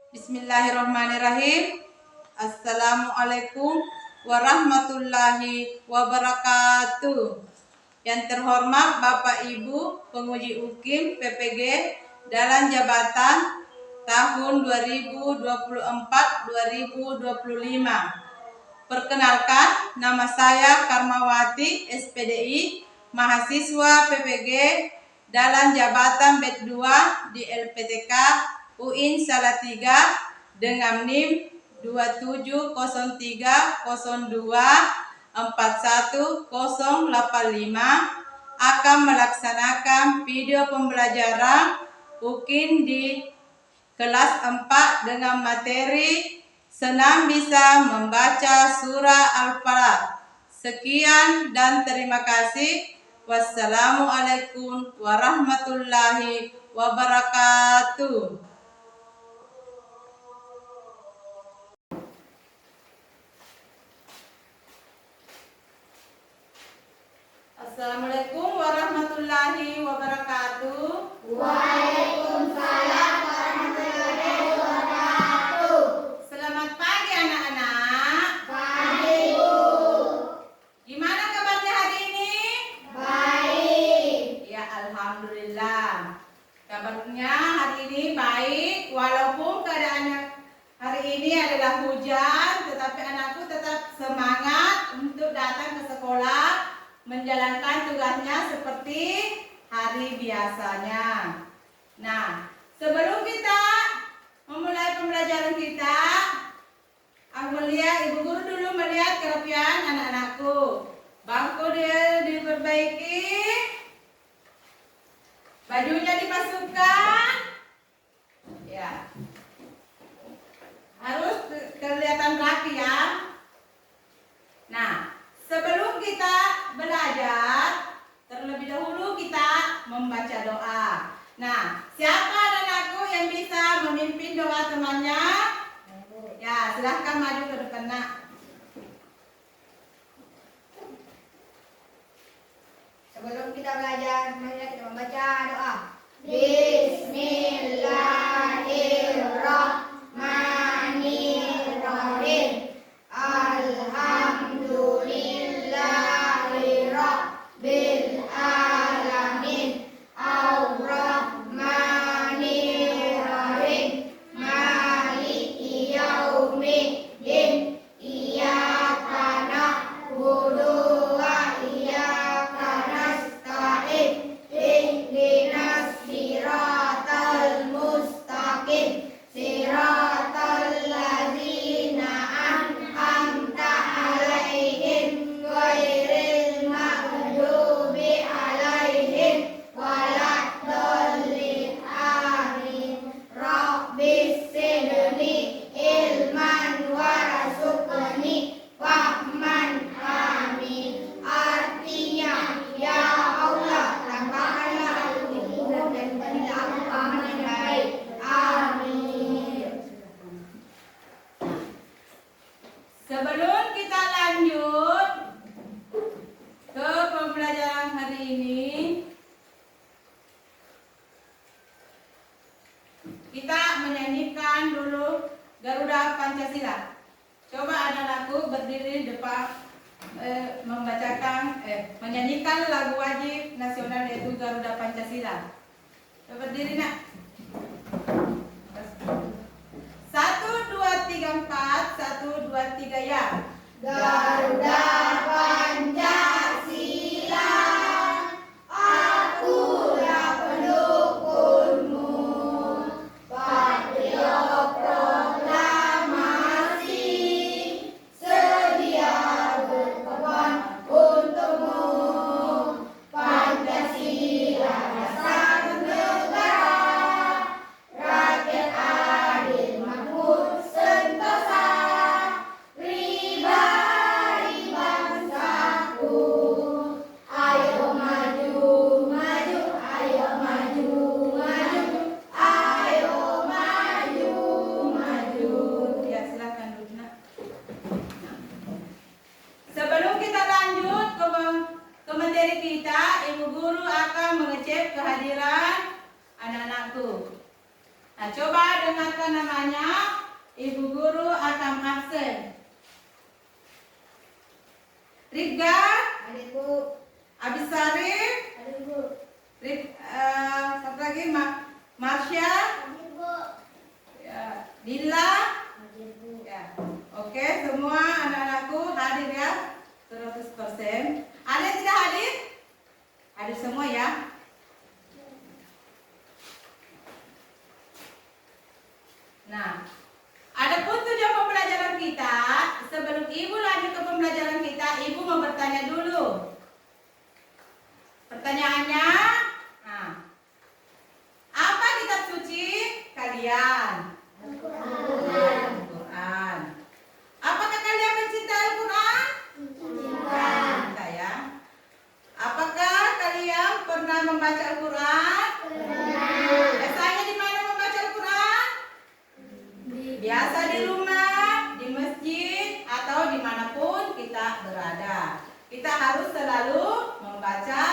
Bismillahirrahmanirrahim. Assalamualaikum warahmatullahi wabarakatuh. Yang terhormat Bapak Ibu penguji UKIM PPG dalam jabatan tahun 2024-2025. Perkenalkan, nama saya Karmawati SPDI, mahasiswa PPG dalam jabatan BED 2 di LPTK UIN Salatiga dengan NIM 270302410085 akan melaksanakan video pembelajaran UKIN di kelas 4 dengan materi senang bisa membaca surah Al-Falaq. Sekian dan terima kasih. Wassalamualaikum warahmatullahi wabarakatuh. Assalamualaikum warahmatullahi wabarakatuh. Waalaikumsalam warahmatullahi wabarakatuh. Selamat pagi anak-anak. Pagi, Bu. Gimana kabarnya hari ini? Baik. Ya, alhamdulillah. Kabarnya hari ini baik, walaupun keadaannya hari ini adalah hujan, tetapi anakku tetap semangat untuk datang ke sekolah menjalankan tugasnya seperti hari biasanya. Nah, sebelum kita memulai pembelajaran kita, Ibu guru dulu melihat kerapian anak-anakku. Bangku dia diperbaiki, bajunya dipasukkan, ya, harus kelihatan rapi ya. Nah, sebelum kita belajar, terlebih dahulu kita membaca doa. Nah, siapa anak-anakku yang bisa memimpin doa temannya? Ya, silahkan maju ke depan, nak. Sebelum kita belajar, mari kita membaca doa. Bismillahirrahmanirrahim. Alhamdulillahirabbil alamin. Ar-Rahmanirrahim. Maliki yaumiddin. Iyyaka na'budu wa iyyaka nasta'in. Ihdinas siratal mustaqim. Siratal ladzina an'amta 'alaihim ghairil maghdubi 'alaihim waladdallin. Amin. Rabbis zidni ilman warzuqni fahman. Amin. Artinya, ya Allah, tambahkanlah ilmu dan berilah aku pahaman yang baik. Amin. Sebelum kita lanjut ke pembelajaran hari ini, kita menyanyikan dulu Garuda Pancasila. Coba anak-anakku berdiri di depan, menyanyikan lagu wajib nasional yaitu Garuda Pancasila. Coba berdiri, nak. 1, 2, 3, 4. 1, 2, 3 ya. Garuda Pancasila, akulah pendukungmu. Patriot proklamasi, sedia berkorban untukmu. Pancasila dasar negara, rakyat adil makmur sentosa. Pribadi bangsaku, ayo maju, maju, ayo maju, maju, ayo maju, maju. Ya, silakan duduk, nak. Sebelum kita lanjut ke materi kita, Ibu Guru akan mengecek kehadiran anak-anakku. Nah, coba dengarkan namanya. Ibu guru akan absen. Rifga, Hadir Bu. Abisari, Hadir Bu. satu lagi Marsha, Hadir Bu. ya, Dila. Hadir Bu. Ya. Oke, semua anak-anakku hadir ya. 100%. Ada yang tidak hadir? Hadir semua ya. Nah, adapun tujuan pembelajaran kita, sebelum Ibu lanjut ke pembelajaran kita, Ibu mau bertanya dulu. Pertanyaannya, nah, apa kitab suci kalian? Al-Quran. Apakah kalian mencintai Al-Quran? Cinta ya. Apakah kalian pernah membaca Al-Quran? Biasanya di mana membaca Al-Quran? Biasa di rumah, di masjid, atau dimanapun kita berada. Kita harus selalu membaca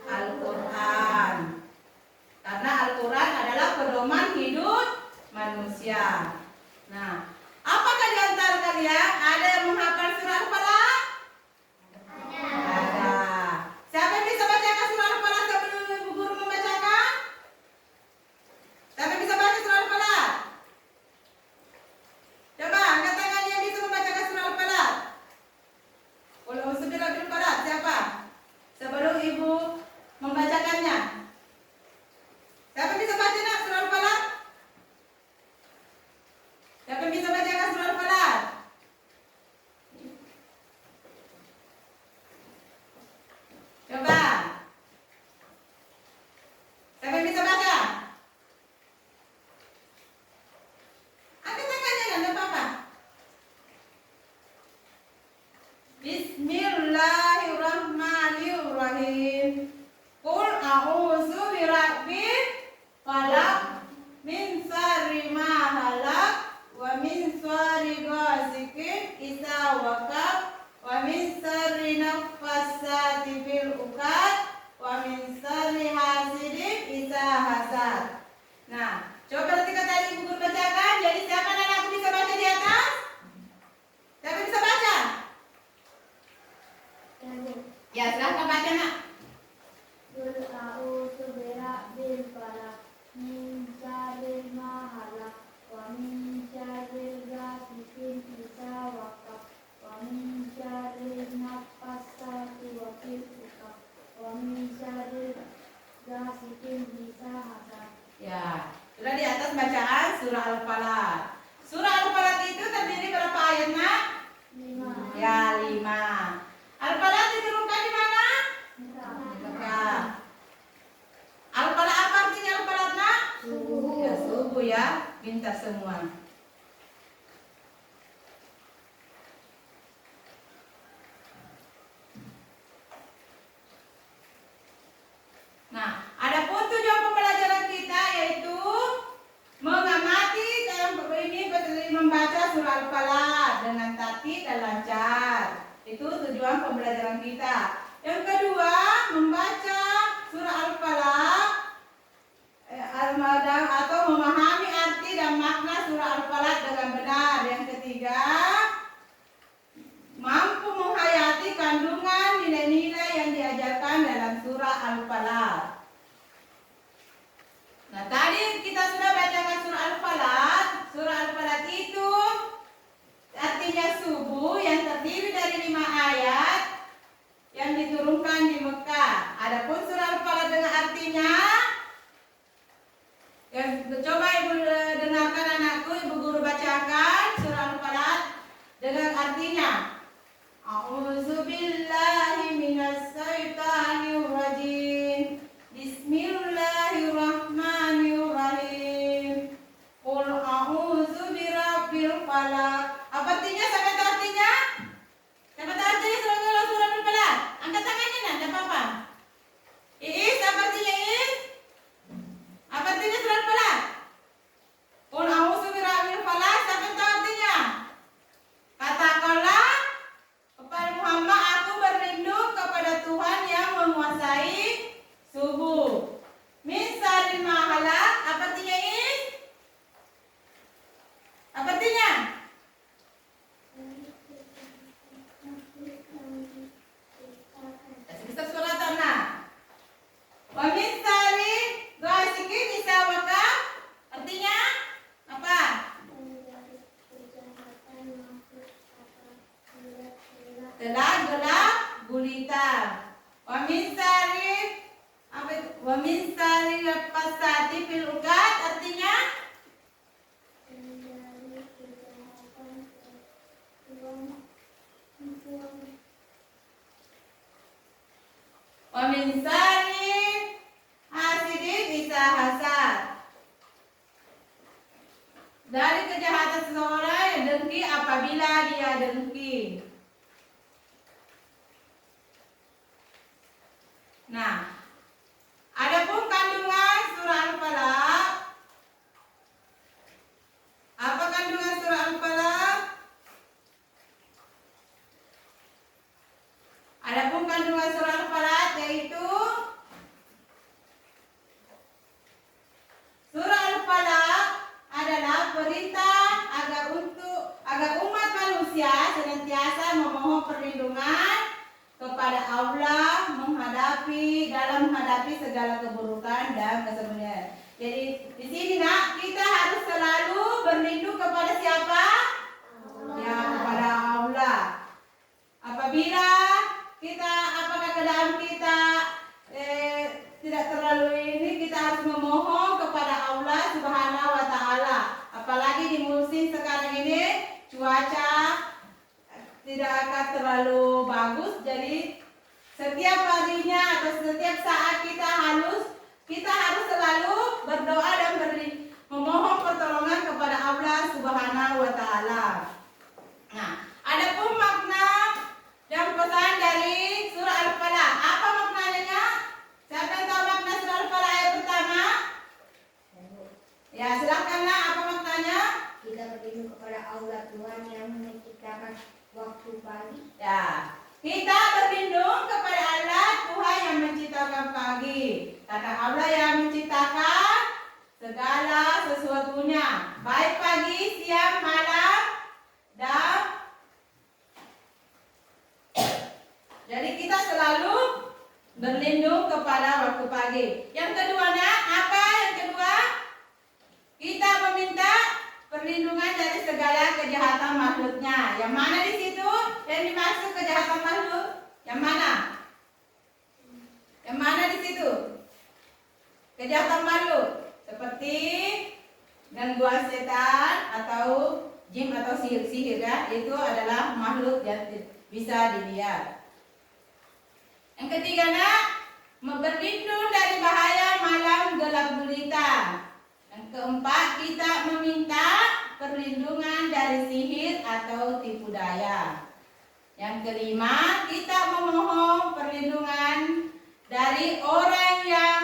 Al-Quran. Karena Al-Quran adalah pedoman hidup manusia. Nah, apakah di antara kalian ada yang menghafal surah Al-Falaq? Ada. Siapa yang bisa bacakan surah Al-Falaq sebelum ibu guru membacakan? Siapa yang bisa baca surah Al-Falaq? Coba angkat tangan yang bisa membacakan surah Al-Falaq. Kalau sudah bil Falaq, siapa? Sebelum ibu membacakannya. Siapa yang bisa baca nak surah Al-Falaq? Siapa yang bisa bacakan surah Al-Falaq? Coba. Siapa yang bisa baca? Angkat tangannya, enggak apa-apa. Bismillahirrahmanirrahim. Qul a'udzu birabbil falaq min syarri ma halaq wa min syarri ghasiqin idza waqab wa min syarri naffasati fil uqad wa min syarri hasidin idza hasad. Nah, coba ketika tadi ibu guru bacakan, jadi siapa anak-anakku bisa baca di atas? Siapa bisa baca? Ya, silahkan baca nak. Qul a'udzu birabbil falaq min syarri ma halaq wa min syarri ghasiqin idza waqab wa min syarri naffasati fil uqad wa min syarri ghasiqin idza hasad. Ya, sudah di atas bacaan surah Al-Falaq. Surah Al-Falaq itu terdiri berapa ayat nak? 5. Ya, 5. Al-Falaq diturunkan di mana? Mekah. Al-Falaq apa artinya Al-Falaq nak? Subuh. Ya, subuh ya, pintar semua. Nah, adapun tujuan pembelajaran kita yaitu mengamati dalam ini membaca surah Al-Falaq dengan tertib dan lancar. Itu tujuan pembelajaran kita. Yang kedua, membaca surah Al-Falaq atau memahami arti dan makna surah Al-Falaq dengan benar. Yang ketiga, mampu menghayati kandungan nilai-nilai yang diajarkan dalam surah Al-Falaq. Nah, tadi kita sudah bacakan surah Al-Falaq. Surah Al-Falaq itu artinya subuh yang terdiri dari 5 ayat yang diturunkan di Mekah. Adapun surah Al-Falaq dengan artinya, yang coba ibu dengarkan anakku, ibu guru bacakan surah Al-Falaq dengan artinya. A'udzu billahi minas syaitonir rajim. Bismillahirrahmanirrahim. Qul a'udzu birabbil falaq. Apa artinya? Sampai tahu artinya? Siapa tahu artinya surah Al-Falaq? Angkat tangannya nak, enggak apa-apa. Iis, apa artinya Iis? Wa min syarri fasati fil uqad artinya wa min syarri hasidin isa hasad. Dari kejahatan seseorang yang dengki apabila dia dengki. Nah, adapun kandungan surah Al-Falaq. Apa kandungan surah Al-Falaq? Adapun kandungan surah Al-Falaq yaitu surah Al-Falaq adalah perintah agar umat manusia senantiasa memohon perlindungan kepada Allah dalam menghadapi segala keburukan dan kesembunyian. Jadi di sini nak kita harus selalu berlindung kepada siapa? Ya, kepada Allah. Apabila kita apakah keadaan kita tidak terlalu ini, kita harus memohon kepada Allah Subhanahu wa taala. Apalagi di musim sekarang ini cuaca tidak akan terlalu bagus, jadi setiap harinya atau setiap saat kita harus selalu berdoa dan memohon pertolongan kepada Allah Subhanahu wa taala. Nah, adapun makna dan pesan dari surah Al-Falaq, apa maknanya? Siapa yang tahu makna surah Al-Falaq ayat pertama? Ya, silakanlah, apa maknanya? Kita berlindung kepada Allah Tuhan yang menciptakan waktu pagi. Ya, kita berlindung kepada Allah Tuhan yang menciptakan pagi. Karena Allah yang menciptakan segala sesuatunya, baik pagi, siang, malam, dan jadi kita selalu berlindung kepada waktu pagi. Yang keduanya apa? Yang kedua, kita meminta perlindungan dari segala kejahatan makhluknya. Yang mana di situ yang dimaksud kejahatan makhluk? Yang mana? Yang mana di situ? Kejahatan makhluk seperti gangguan setan atau jin atau sihir ya, itu adalah makhluk yang bisa dilihat. Yang ketiga nak, berlindung dari bahaya malam gelap gulita. Yang keempat, kita meminta perlindungan dari sihir atau tipu daya. Yang kelima, kita memohon perlindungan dari orang yang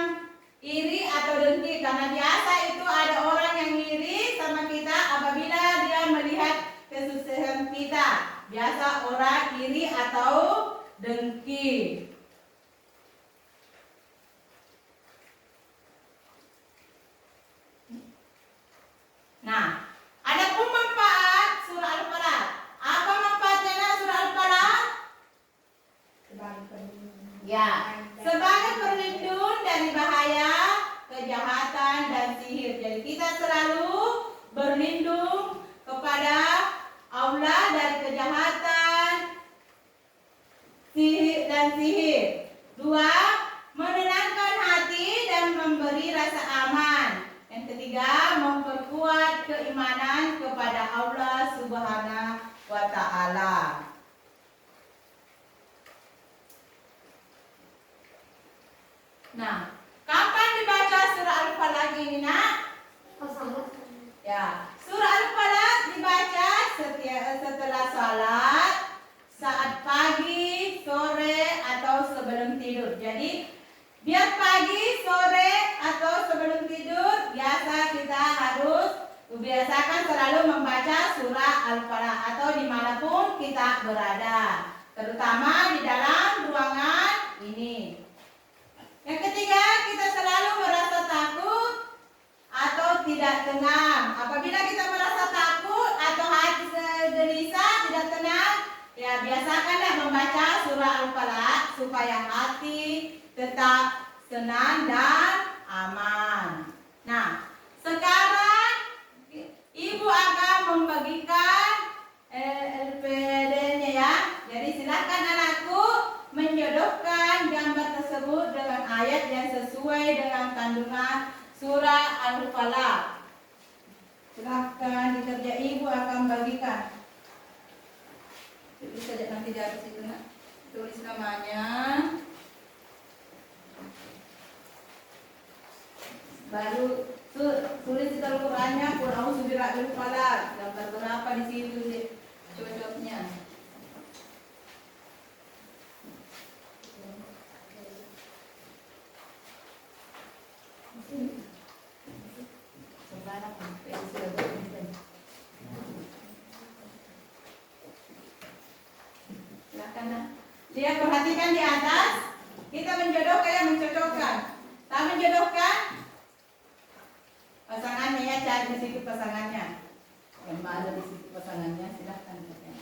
iri atau dengki. Karena biasa itu ada orang yang iri sama kita apabila dia melihat kesuksesan kita. Biasa orang iri atau dengki. Nah, adapun manfaat surah Al-Falaq. Apa manfaatnya surah Al-Falaq? Sebagai perlindungan. Ya, sebagai perlindung dari bahaya, kejahatan dan sihir. Jadi kita selalu berlindung kepada Allah dari kejahatan, sihir dan sihir. Dua, menenangkan hati dan memberi rasa aman. Yang ketiga, memperkuat keimanan kepada Allah Subhanahu wa taala. Nah, kapan dibaca surah Al-Falaq ini, nak? Ya, surah Al-Falaq dibaca setelah salat, saat pagi, sore atau sebelum tidur. Jadi biar pagi, sore atau sebelum tidur, biasa kita harus biasakan selalu membaca surah Al-Falaq atau dimanapun kita berada, terutama di dalam ruangan ini. Yang ketiga, kita selalu merasa takut atau tidak tenang. Apabila kita merasa takut atau hati gelisah, tidak tenang, ya biasakanlah membaca surah Al-Falaq supaya hati tetap senang dan aman. Nah, sekarang ibu akan membagikan LPD-nya ya. Jadi silakan anakku menjodohkan gambar tersebut dengan ayat yang sesuai sesuai dengan kandungan surah Al-Falaq. Silahkan dikerja, ibu akan bagikan. Tulis saja nanti di atas itu nak. Tulis namanya. Baru tulis di Al-Qur'annya Qul a'udzu birabbil falaq. Gambar berapa di situ sih cocoknya? Sembarang pensil pensil. Silakan nak. Dia perhatikan di atas. Kita menjodohkan yang mencocokkan. Tak menjodohkan pasangannya ya, cari di situ pasangannya. Yang ada di situ pasangannya, silahkan katanya.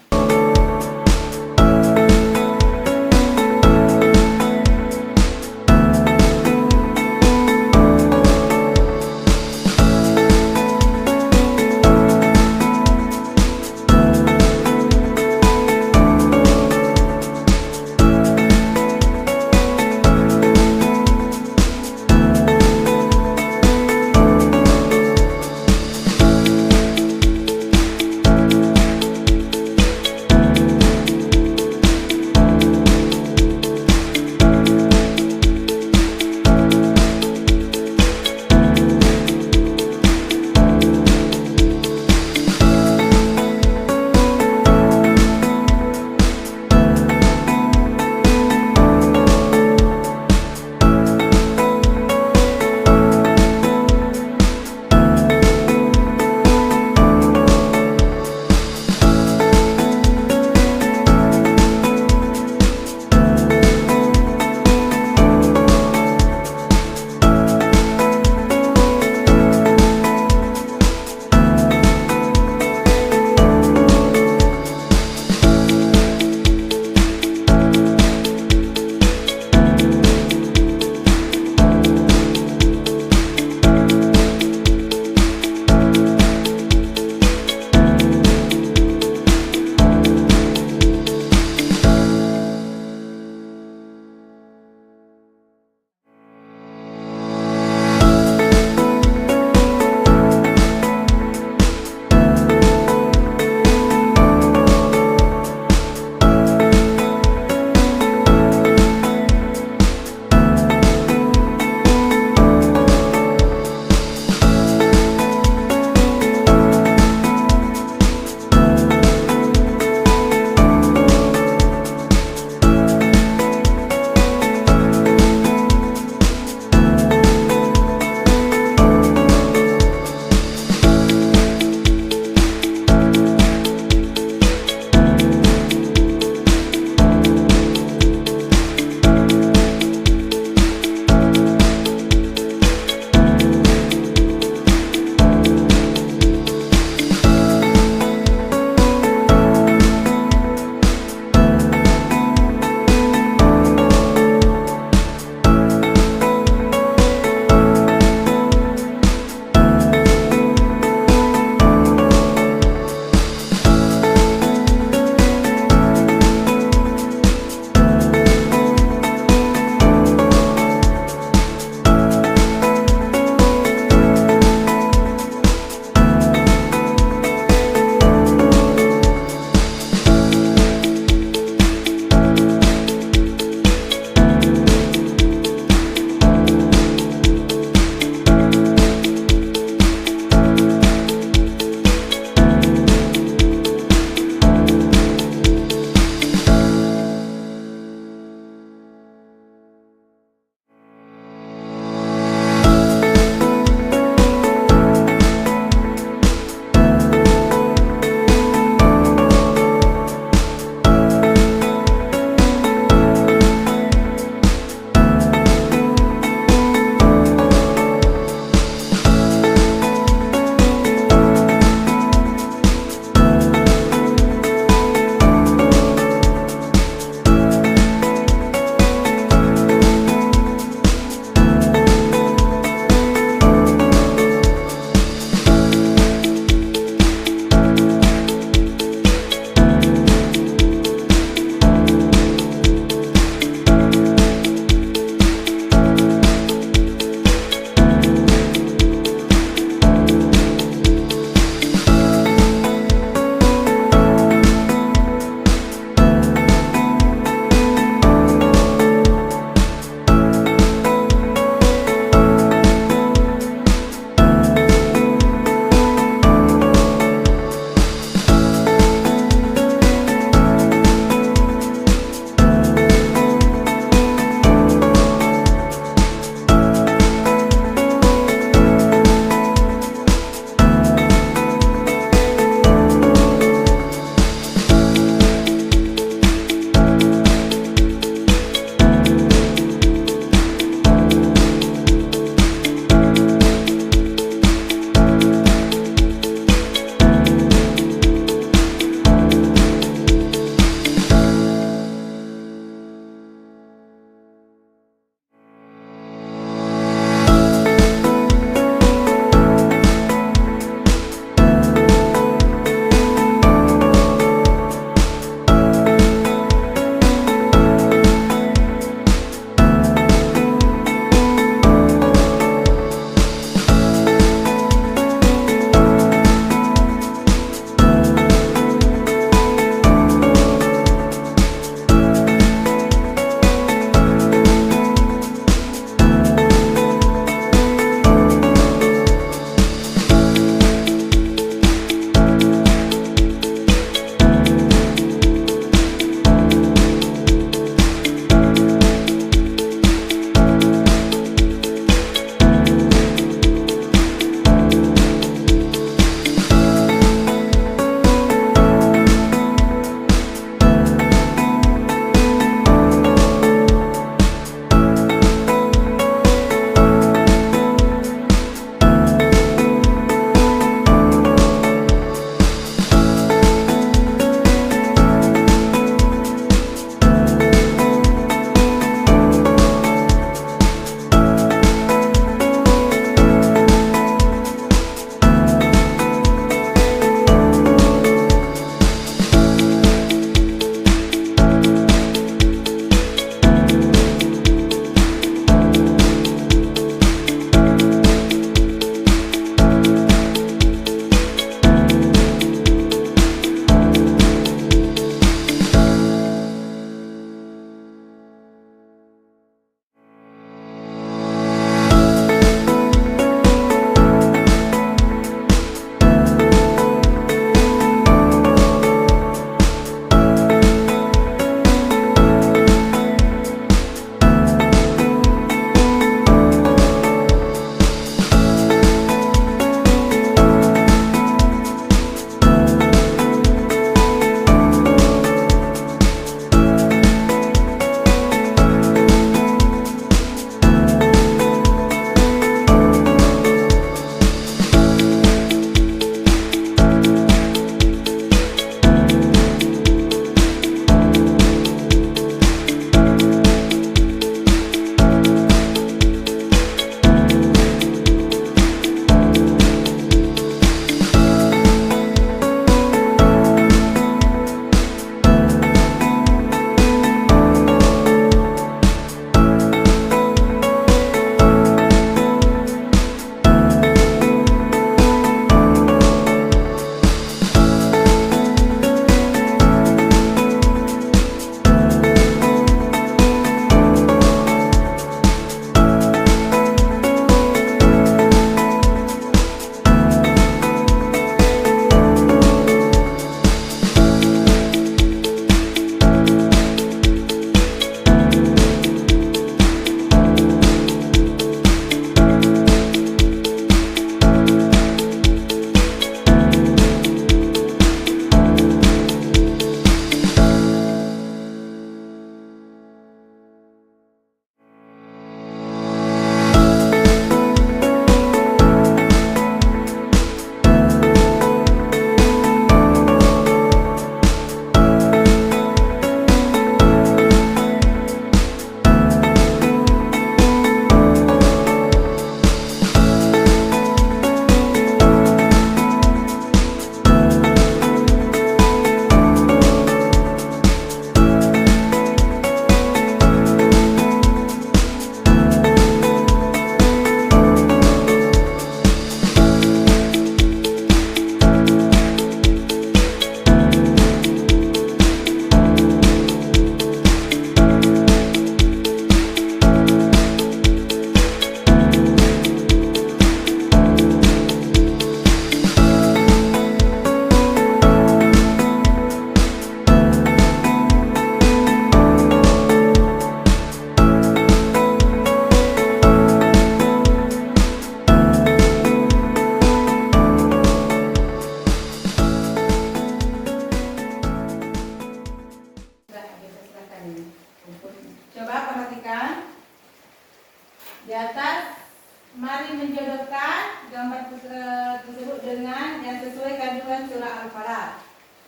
kembali menjodohkan gambar tersebut dengan yang sesuai kandungan surah Al-Falaq.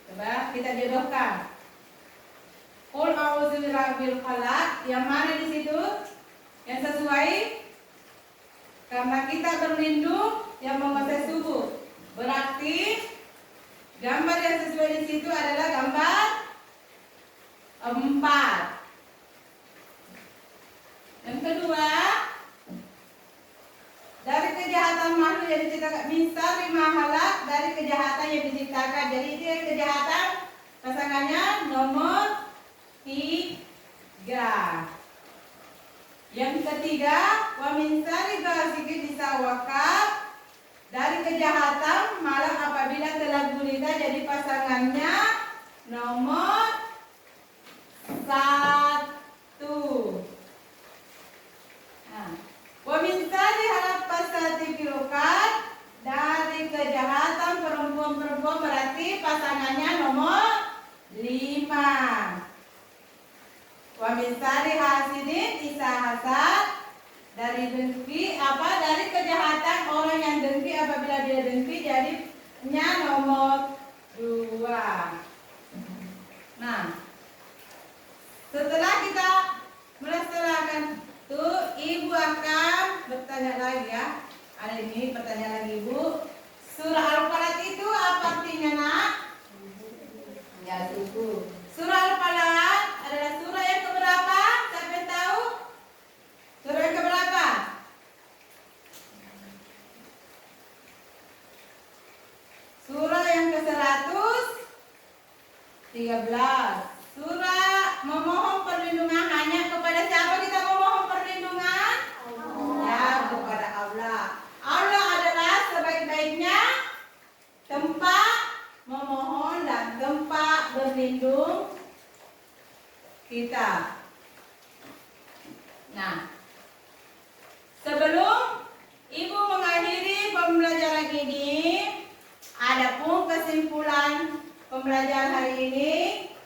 Coba kita jodohkan. Qul a'udzu birabbil falaq, yang mana di situ yang sesuai? Karena kita berlindung yang menguasai subuh. Berarti gambar yang sesuai di situ adalah gambar 4. Yang kedua, dari kejahatan makhluk yang diciptakan, misal mahalak dari kejahatan yang diciptakan. Jadi itu yang kejahatan pasangannya nomor 3. Yang ketiga, wa min syarri ghasiqin idza waqab, dari kejahatan malam apabila telah gulita, jadi pasangannya nomor 1. Wa min syarri halaqasati filukat, dari kejahatan perempuan-perempuan, berarti pasangannya nomor 5. Wa min syarri hasidin idza hasad, dari dengki dari kejahatan orang yang dengki apabila dia dengki, jadinya nomor 2. Nah, setelah kita melaksanakan itu, ibu akan bertanya lagi ya. Ada ini pertanyaan lagi ibu. Surah Al-Falaq itu apa artinya nak? Ya suku. Surah Al-Falaq adalah surah yang keberapa? Siapa yang tahu? Surah yang keberapa? Surah yang ke-113. Surah memohon perlindungan hanya kepada siapa kita memohon perlindungan? Ya, kepada Allah. Allah adalah sebaik-baiknya tempat memohon dan tempat berlindung kita. Nah, sebelum ibu mengakhiri pembelajaran ini, adapun kesimpulan pembelajaran hari ini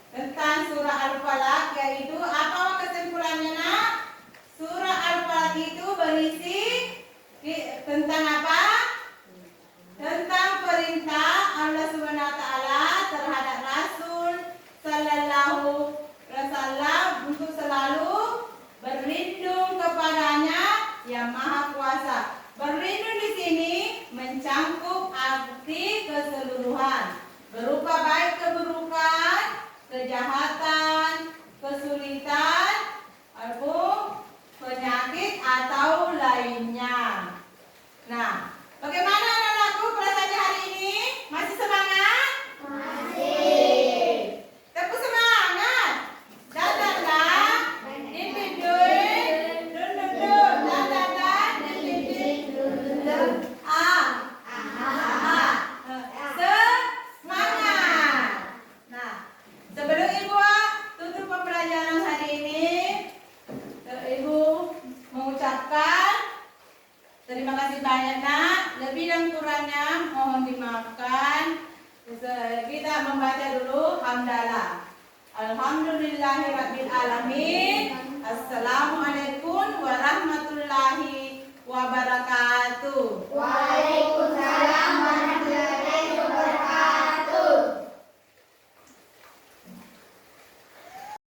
tentang surah Al-Falaq, yaitu apa kesimpulannya nak? Surah Al-Falaq itu berisi tentang apa? Tentang perintah Allah Subhanahu wa taala terhadap Rasul sallallahu alaihi wasallam untuk selalu berlindung kepadanya yang Maha Kuasa. Berlindung di sini mencangkup arti keseluruhan, berupa baik keburukan, kejahatan, kesulitan, ataupun penyakit atau lainnya. Nah, bagaimana anak-anakku perasaannya hari ini? Masih semangat? Masih. Tepuk semangat. Dadah, dipidul, duduk, dadah, dipidul, semangat. Nah, sebelum ibu tutup pembelajaran hari ini, ibu mengucapkan terima kasih banyak nak. Lebih dan kurangnya mohon dimaafkan. Kita membaca dulu hamdalah. Alhamdulillahirabbil alamin. Assalamualaikum warahmatullahi wabarakatuh.